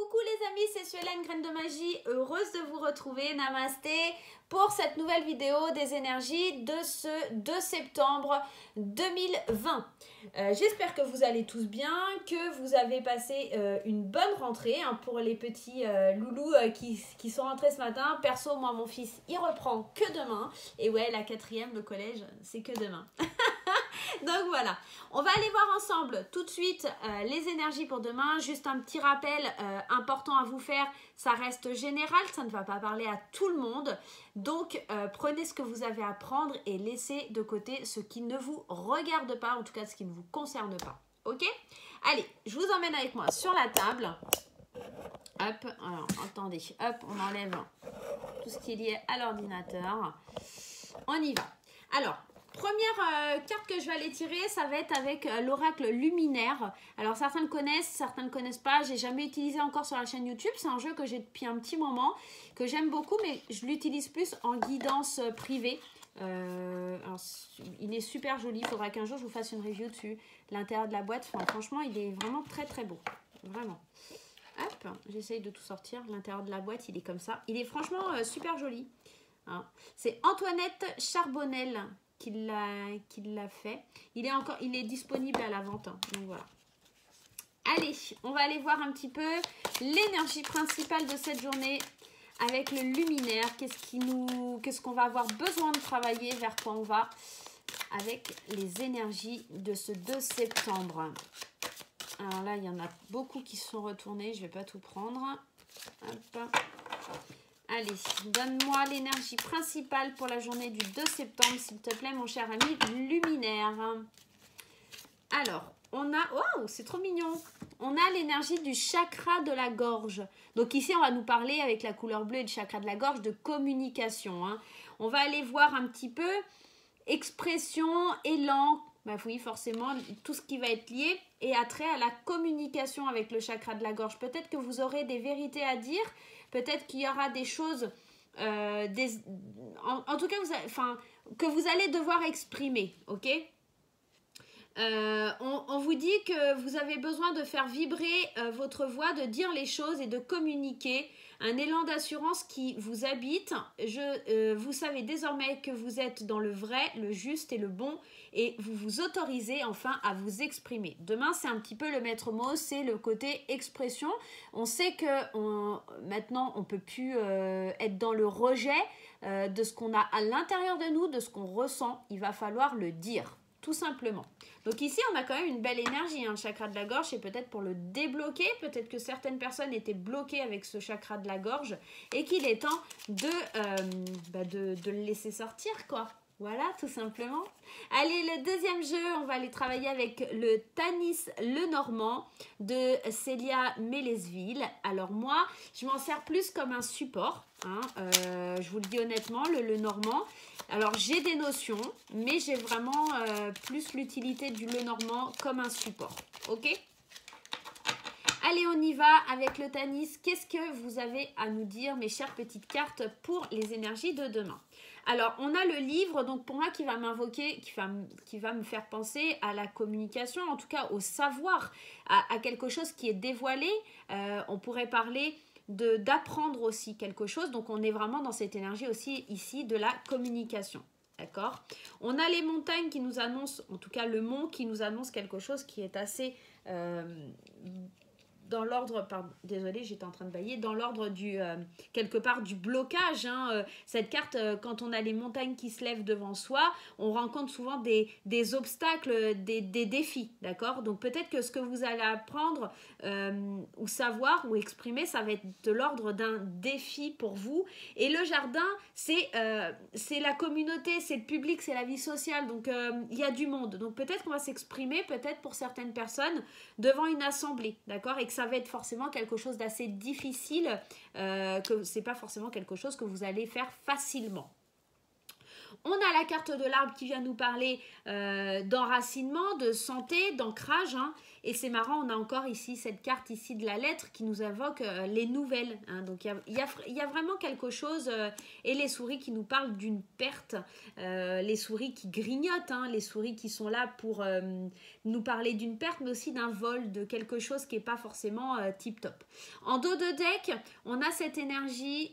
Coucou les amis, c'est Suelaine Graine de Magie, heureuse de vous retrouver, namasté, pour cette nouvelle vidéo des énergies de ce 2 septembre 2020. J'espère que vous allez tous bien, que vous avez passé une bonne rentrée pour les petits loulous qui sont rentrés ce matin. Perso, moi mon fils, il reprend que demain. Et ouais, la 4e, le collège, c'est que demain. Donc voilà, on va aller voir ensemble tout de suite les énergies pour demain. Juste un petit rappel important à vous faire, ça reste général, ça ne va pas parler à tout le monde. Donc prenez ce que vous avez à prendre et laissez de côté ce qui ne vous regarde pas, en tout cas ce qui ne vous concerne pas. Ok? Allez, je vous emmène avec moi sur la table. Hop, alors attendez, hop, on enlève tout ce qui est lié à l'ordinateur. On y va. Alors, première carte que je vais aller tirer, ça va être avec l'oracle luminaire. Alors certains le connaissent, certains ne le connaissent pas. J'ai jamais utilisé encore sur la chaîne YouTube. C'est un jeu que j'ai depuis un petit moment, que j'aime beaucoup, mais je l'utilise plus en guidance privée. Alors, il est super joli. Il faudra qu'un jour je vous fasse une review dessus. L'intérieur de la boîte, franchement, il est vraiment très très beau. Vraiment. Hop, j'essaye de tout sortir. L'intérieur de la boîte, il est comme ça. Il est franchement super joli. Hein. C'est Antoinette Charbonnel qui l'a fait. Il est disponible à la vente. Hein. Donc voilà. Allez, on va aller voir un petit peu l'énergie principale de cette journée avec le luminaire. Qu'est-ce qu'on va avoir besoin de travailler, vers quoi on va avec les énergies de ce 2 septembre. Alors là, il y en a beaucoup qui se sont retournés. Je ne vais pas tout prendre. Hop. Allez, donne-moi l'énergie principale pour la journée du 2 septembre, s'il te plaît, mon cher ami luminaire. Alors, on a... Oh, c'est trop mignon. On a l'énergie du chakra de la gorge. Donc ici, on va nous parler avec la couleur bleue et le chakra de la gorge de communication. Hein. On va aller voir un petit peu expression, élan. Bah oui, forcément, tout ce qui va être lié et attrait à la communication avec le chakra de la gorge. Peut-être que vous aurez des vérités à dire. Peut-être qu'il y aura des choses, en tout cas, que vous allez devoir exprimer, ok? On vous dit que vous avez besoin de faire vibrer votre voix, de dire les choses et de communiquer. Un élan d'assurance qui vous habite. Vous savez désormais que vous êtes dans le vrai, le juste et le bon et vous vous autorisez enfin à vous exprimer. Demain, c'est un petit peu le maître mot, c'est le côté expression. On sait que maintenant, on ne peut plus être dans le rejet de ce qu'on a à l'intérieur de nous, de ce qu'on ressent. Il va falloir le dire. Tout simplement. Donc ici, on a quand même une belle énergie, hein, le chakra de la gorge, et peut-être pour le débloquer, peut-être que certaines personnes étaient bloquées avec ce chakra de la gorge et qu'il est temps de le laisser sortir, quoi. Voilà, tout simplement. Allez, le deuxième jeu, on va aller travailler avec le Tanis Lenormand de Célia Mélesville. Alors moi, je m'en sers plus comme un support. Hein, je vous le dis honnêtement, le Lenormand. Alors, j'ai des notions, mais j'ai vraiment plus l'utilité du Lenormand comme un support. Ok ? Allez, on y va avec le Tanis. Qu'est-ce que vous avez à nous dire, mes chères petites cartes, pour les énergies de demain? Alors, on a le livre, donc pour moi, qui va m'invoquer, qui va me faire penser à la communication, en tout cas au savoir, à quelque chose qui est dévoilé. On pourrait parler d'apprendre aussi quelque chose. Donc, on est vraiment dans cette énergie aussi ici de la communication. D'accord? On a les montagnes qui nous annoncent, en tout cas le mont qui nous annonce quelque chose qui est assez... dans l'ordre, désolée, j'étais en train de bailler, dans l'ordre du, quelque part du blocage. Hein, cette carte, quand on a les montagnes qui se lèvent devant soi, on rencontre souvent des obstacles, des défis, d'accord? Donc peut-être que ce que vous allez apprendre ou savoir ou exprimer, ça va être de l'ordre d'un défi pour vous. Et le jardin, c'est la communauté, c'est le public, c'est la vie sociale, donc il y a du monde. Donc peut-être qu'on va s'exprimer, peut-être pour certaines personnes, devant une assemblée, d'accord? Et que ça va être forcément quelque chose d'assez difficile, que c'est pas forcément quelque chose que vous allez faire facilement. On a la carte de l'arbre qui vient nous parler d'enracinement, de santé, d'ancrage. Hein, Et c'est marrant, on a encore ici cette carte ici de la lettre qui nous invoque les nouvelles. Hein. Donc il y a vraiment quelque chose, et les souris qui nous parlent d'une perte, les souris qui grignotent, hein, les souris qui sont là pour nous parler d'une perte, mais aussi d'un vol, de quelque chose qui n'est pas forcément tip-top. En dos de deck, on a cette énergie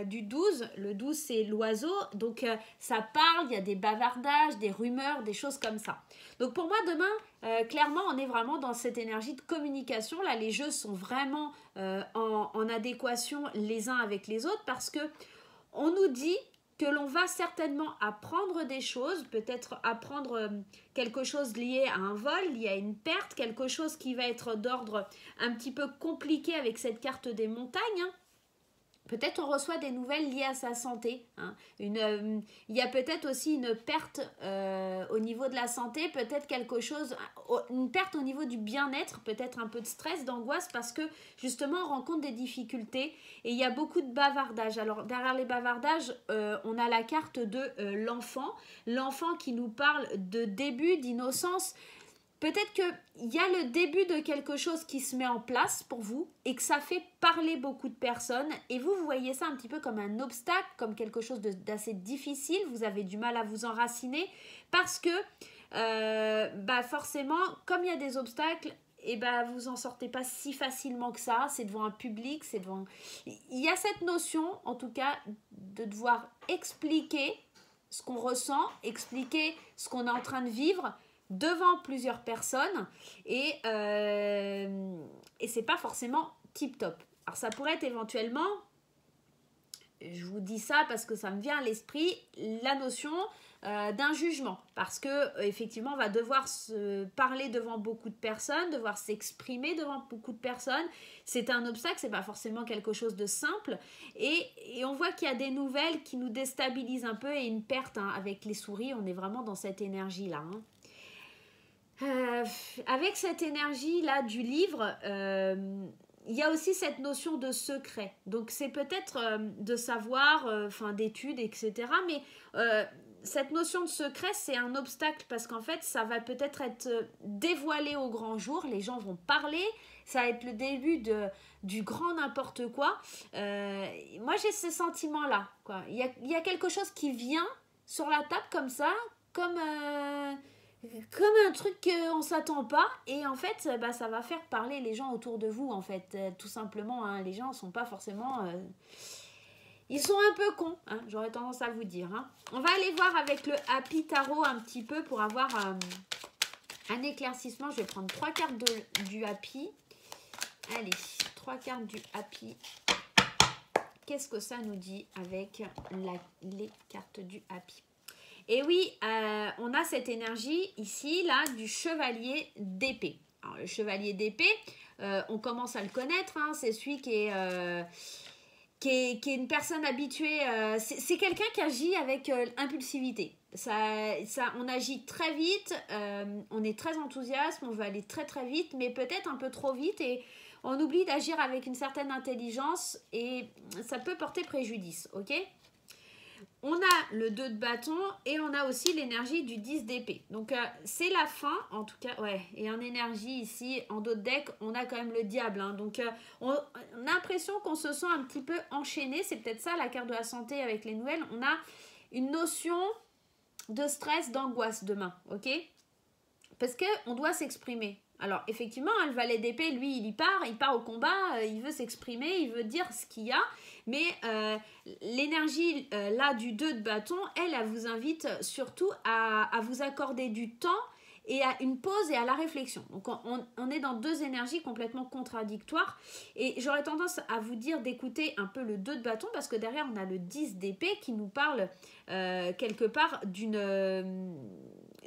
du 12. Le 12, c'est l'oiseau, donc ça parle, il y a des bavardages, des rumeurs, des choses comme ça. Donc pour moi, demain, clairement, on est vraiment dans cette énergie de communication. Là, les jeux sont vraiment en adéquation les uns avec les autres parce que on nous dit que l'on va certainement apprendre des choses, peut-être apprendre quelque chose lié à un vol, lié à une perte, quelque chose qui va être d'ordre un petit peu compliqué avec cette carte des montagnes, hein. Peut-être on reçoit des nouvelles liées à sa santé. Hein. Il y a peut-être aussi une perte au niveau de la santé, peut-être quelque chose, une perte au niveau du bien-être, peut-être un peu de stress, d'angoisse, parce que justement on rencontre des difficultés et il y a beaucoup de bavardages. Alors derrière les bavardages, on a la carte de l'enfant qui nous parle de début, d'innocence. Peut-être qu'il y a le début de quelque chose qui se met en place pour vous et que ça fait parler beaucoup de personnes. Et vous voyez ça un petit peu comme un obstacle, comme quelque chose d'assez difficile. Vous avez du mal à vous enraciner parce que forcément, comme il y a des obstacles, et vous en sortez pas si facilement que ça. C'est devant un public, c'est devant... Il y a cette notion, en tout cas, de devoir expliquer ce qu'on ressent, expliquer ce qu'on est en train de vivre devant plusieurs personnes et c'est pas forcément tip top. Alors ça pourrait être éventuellement, je vous dis ça parce que ça me vient à l'esprit, la notion d'un jugement, parce que effectivement on va devoir se parler devant beaucoup de personnes, devoir s'exprimer devant beaucoup de personnes. C'est un obstacle, c'est pas forcément quelque chose de simple et on voit qu'il y a des nouvelles qui nous déstabilisent un peu et une perte, hein. Avec les souris, on est vraiment dans cette énergie là, hein. Avec cette énergie-là du livre, il y a aussi cette notion de secret. Donc, c'est peut-être de savoir, d'études, etc. Mais cette notion de secret, c'est un obstacle parce qu'en fait, ça va peut-être être dévoilé au grand jour. Les gens vont parler. Ça va être le début du grand n'importe quoi. Moi, j'ai ce sentiment-là, quoi. Il y a quelque chose qui vient sur la table comme ça, comme un truc qu'on ne s'attend pas et en fait ça va faire parler les gens autour de vous en fait, tout simplement, hein. Les gens ne sont pas forcément ils sont un peu cons, hein, j'aurais tendance à vous dire, hein. On va aller voir avec le Happy Tarot un petit peu pour avoir un éclaircissement. Je vais prendre 3 cartes du Happy. Allez, 3 cartes du Happy. Qu'est-ce que ça nous dit avec les cartes du Happy? Et oui, on a cette énergie ici, là, du chevalier d'épée. Alors, le chevalier d'épée, on commence à le connaître, hein, c'est celui qui est une personne habituée. C'est quelqu'un qui agit avec impulsivité. On agit très vite, on est très enthousiaste, on veut aller très très vite, mais peut-être un peu trop vite et on oublie d'agir avec une certaine intelligence et ça peut porter préjudice, ok ? On a le 2 de bâton et on a aussi l'énergie du 10 d'épée. Donc, c'est la fin, en tout cas. Ouais, et en énergie, ici, en dos de deck, on a quand même le diable. Hein. Donc, on a l'impression qu'on se sent un petit peu enchaîné. C'est peut-être ça, la carte de la santé avec les nouvelles. On a une notion de stress, d'angoisse demain, ok ? Parce qu'on doit s'exprimer. Alors, effectivement, le valet d'épée, lui, il part au combat, il veut s'exprimer, il veut dire ce qu'il y a. Mais l'énergie là du 2 de bâton, elle vous invite surtout à vous accorder du temps et à une pause et à la réflexion. Donc on est dans 2 énergies complètement contradictoires et j'aurais tendance à vous dire d'écouter un peu le 2 de bâton parce que derrière on a le 10 d'épée qui nous parle quelque part d'une...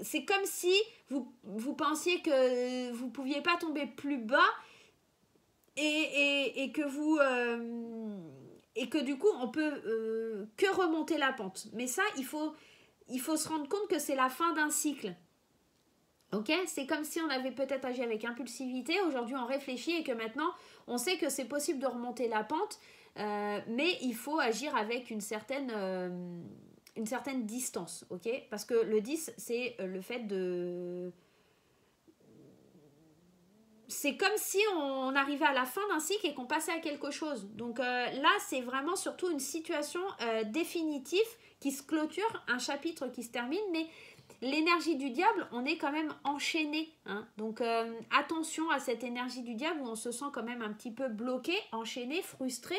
c'est comme si vous pensiez que vous ne pouviez pas tomber plus bas et que vous... et que du coup, on peut que remonter la pente. Mais ça, il faut se rendre compte que c'est la fin d'un cycle. Ok ? C'est comme si on avait peut-être agi avec impulsivité. Aujourd'hui, on réfléchit et que maintenant, on sait que c'est possible de remonter la pente. Mais il faut agir avec une certaine distance. Ok ? Parce que le 10, c'est le fait c'est comme si on arrivait à la fin d'un cycle et qu'on passait à quelque chose. Donc là, c'est vraiment surtout une situation définitive qui se clôture, un chapitre qui se termine, mais l'énergie du diable, on est quand même enchaîné. Hein. Donc attention à cette énergie du diable où on se sent quand même un petit peu bloqué, enchaîné, frustré.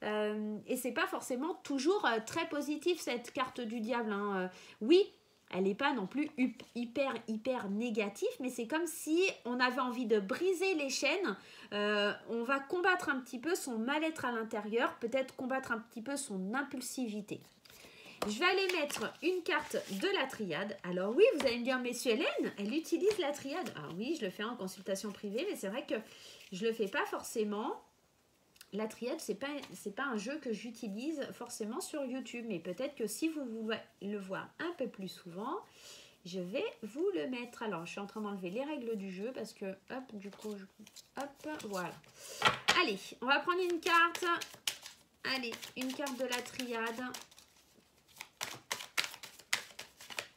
Et c'est pas forcément toujours très positif cette carte du diable. Hein. Oui, elle n'est pas non plus hyper négative, mais c'est comme si on avait envie de briser les chaînes. On va combattre un petit peu son mal-être à l'intérieur, peut-être combattre un petit peu son impulsivité. Je vais aller mettre une carte de la triade. Alors oui, vous allez me dire, mais Hélène, elle utilise la triade. Ah oui, je le fais en consultation privée, mais c'est vrai que je ne le fais pas forcément. La triade, c'est pas un jeu que j'utilise forcément sur YouTube, mais peut-être que si vous voulez le voir un peu plus souvent, je vais vous le mettre. Alors, je suis en train d'enlever les règles du jeu parce que, hop, du coup, hop, voilà. Allez, on va prendre une carte. Allez, une carte de la triade.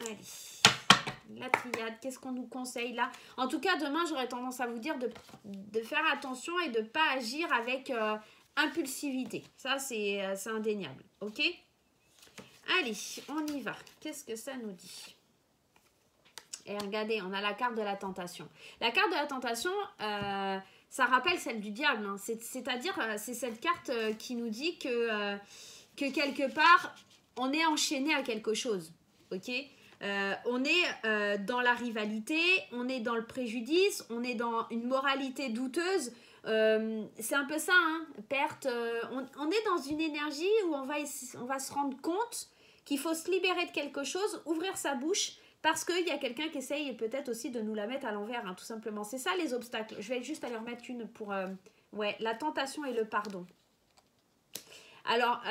Allez, la triade, qu'est-ce qu'on nous conseille là? En tout cas, demain, j'aurais tendance à vous dire de faire attention et de ne pas agir avec impulsivité. Ça, c'est indéniable. Ok? Allez, on y va. Qu'est-ce que ça nous dit? Et regardez, on a la carte de la tentation. La carte de la tentation, ça rappelle celle du diable. Hein. C'est-à-dire, c'est cette carte qui nous dit que quelque part, on est enchaîné à quelque chose. Ok? On est dans la rivalité, on est dans le préjudice, on est dans une moralité douteuse. C'est un peu ça, hein, perte. On est dans une énergie où on va se rendre compte qu'il faut se libérer de quelque chose, ouvrir sa bouche, parce qu'il y a quelqu'un qui essaye peut-être aussi de nous la mettre à l'envers, hein, tout simplement. C'est ça les obstacles. Je vais juste aller remettre une pour... ouais, la tentation et le pardon. Alors...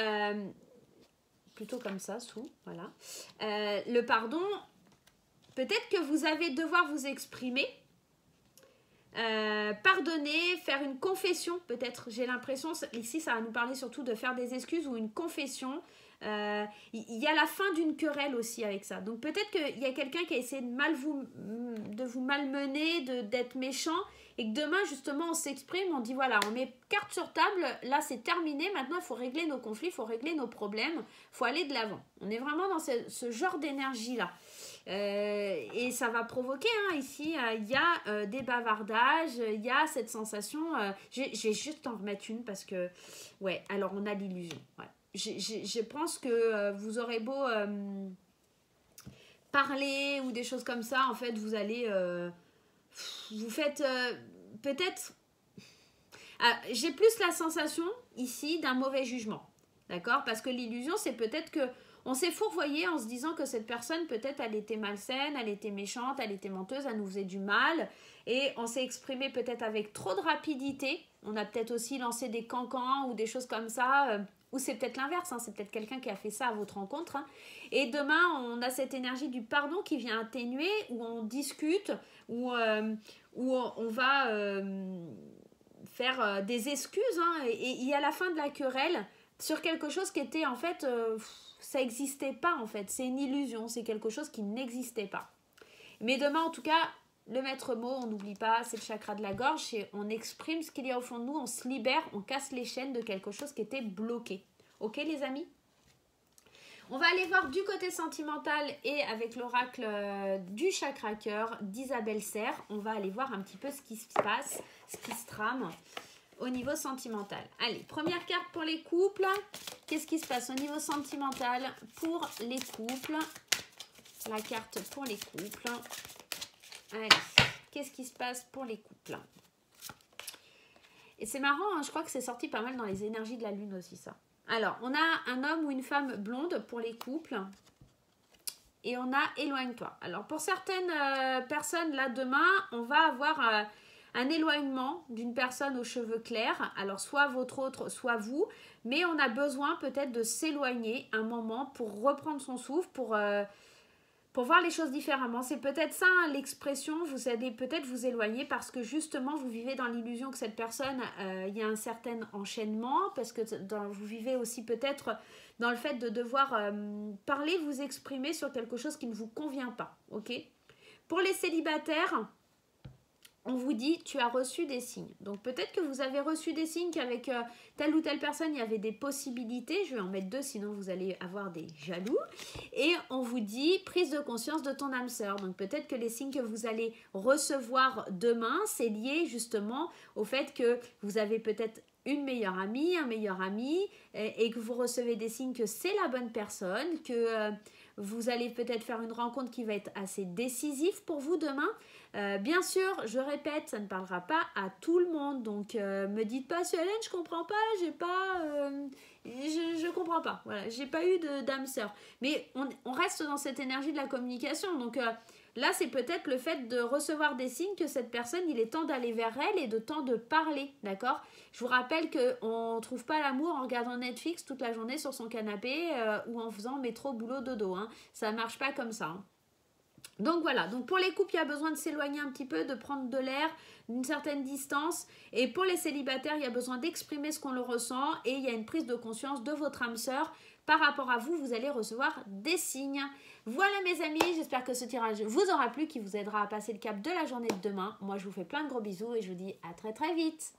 plutôt comme ça, sous, voilà. Le pardon, peut-être que vous allez devoir vous exprimer, pardonner, faire une confession, peut-être, j'ai l'impression, ici ça va nous parler surtout de faire des excuses ou une confession. Il y a la fin d'une querelle aussi avec ça. Donc peut-être qu'il y a quelqu'un qui a essayé de vous malmener, d'être méchant, et que demain justement on s'exprime, on dit voilà, on met carte sur table, là c'est terminé, maintenant il faut régler nos conflits, il faut régler nos problèmes, il faut aller de l'avant. On est vraiment dans ce genre d'énergie là. Et ça va provoquer, hein, ici, il y a des bavardages, il y a cette sensation, je vais juste en remettre une parce que, ouais, alors on a l'illusion, ouais. Je pense que vous aurez beau parler ou des choses comme ça, en fait, vous allez... vous faites peut-être... j'ai plus la sensation, ici, d'un mauvais jugement. D'accord? Parce que l'illusion, c'est peut-être que on s'est fourvoyé en se disant que cette personne, peut-être, elle était malsaine, elle était méchante, elle était menteuse, elle nous faisait du mal. Et on s'est exprimé peut-être avec trop de rapidité. On a peut-être aussi lancé des cancans ou des choses comme ça... ou c'est peut-être l'inverse, hein, c'est peut-être quelqu'un qui a fait ça à votre rencontre. Hein. Et demain, on a cette énergie du pardon qui vient atténuer, où on discute, où on va faire des excuses. Hein, et il y a la fin de la querelle sur quelque chose qui était en fait... ça n'existait pas en fait, c'est une illusion, c'est quelque chose qui n'existait pas. Mais demain, en tout cas... le maître mot, on n'oublie pas, c'est le chakra de la gorge, et on exprime ce qu'il y a au fond de nous, on se libère, on casse les chaînes de quelque chose qui était bloqué. Ok les amis? On va aller voir du côté sentimental et avec l'oracle du chakra cœur d'Isabelle Serre, on va aller voir un petit peu ce qui se passe, ce qui se trame au niveau sentimental. Allez, première carte pour les couples. Qu'est-ce qui se passe au niveau sentimental pour les couples? La carte pour les couples. Allez, qu'est-ce qui se passe pour les couples? Et c'est marrant, hein, je crois que c'est sorti pas mal dans les énergies de la lune aussi, ça. Alors, on a un homme ou une femme blonde pour les couples. Et on a éloigne-toi. Alors, pour certaines personnes, là, demain, on va avoir un éloignement d'une personne aux cheveux clairs. Alors, soit votre autre, soit vous. Mais on a besoin peut-être de s'éloigner un moment pour reprendre son souffle, pour voir les choses différemment. C'est peut-être ça, hein, l'expression, vous allez peut-être vous éloigner parce que justement, vous vivez dans l'illusion que cette personne, il y a un certain enchaînement, parce que vous vivez aussi peut-être dans le fait de devoir parler, vous exprimer sur quelque chose qui ne vous convient pas. Ok? Pour les célibataires, on vous dit tu as reçu des signes. Donc peut-être que vous avez reçu des signes qu'avec telle ou telle personne, il y avait des possibilités. Je vais en mettre 2, sinon vous allez avoir des jaloux. Et on vous dit prise de conscience de ton âme sœur. Donc peut-être que les signes que vous allez recevoir demain, c'est lié justement au fait que vous avez peut-être une meilleure amie, un meilleur ami, et que vous recevez des signes que c'est la bonne personne, que vous allez peut-être faire une rencontre qui va être assez décisive pour vous demain. Bien sûr, je répète, ça ne parlera pas à tout le monde. Donc, me dites pas, Hélène, je comprends pas, je comprends pas. Voilà, j'ai pas eu d'âme sœur. Mais on reste dans cette énergie de la communication. Donc, là, c'est peut-être le fait de recevoir des signes que cette personne, il est temps d'aller vers elle et de temps de parler, d'accord? Je vous rappelle qu'on ne trouve pas l'amour en regardant Netflix toute la journée sur son canapé ou en faisant métro, boulot, dodo. Hein. Ça ne marche pas comme ça. Hein. Donc voilà, donc pour les couples, il y a besoin de s'éloigner un petit peu, de prendre de l'air, d'une certaine distance. Et pour les célibataires, il y a besoin d'exprimer ce qu'on le ressent et il y a une prise de conscience de votre âme sœur. Par rapport à vous, vous allez recevoir des signes. Voilà mes amis, j'espère que ce tirage vous aura plu, qui vous aidera à passer le cap de la journée de demain. Moi, je vous fais plein de gros bisous et je vous dis à très très vite.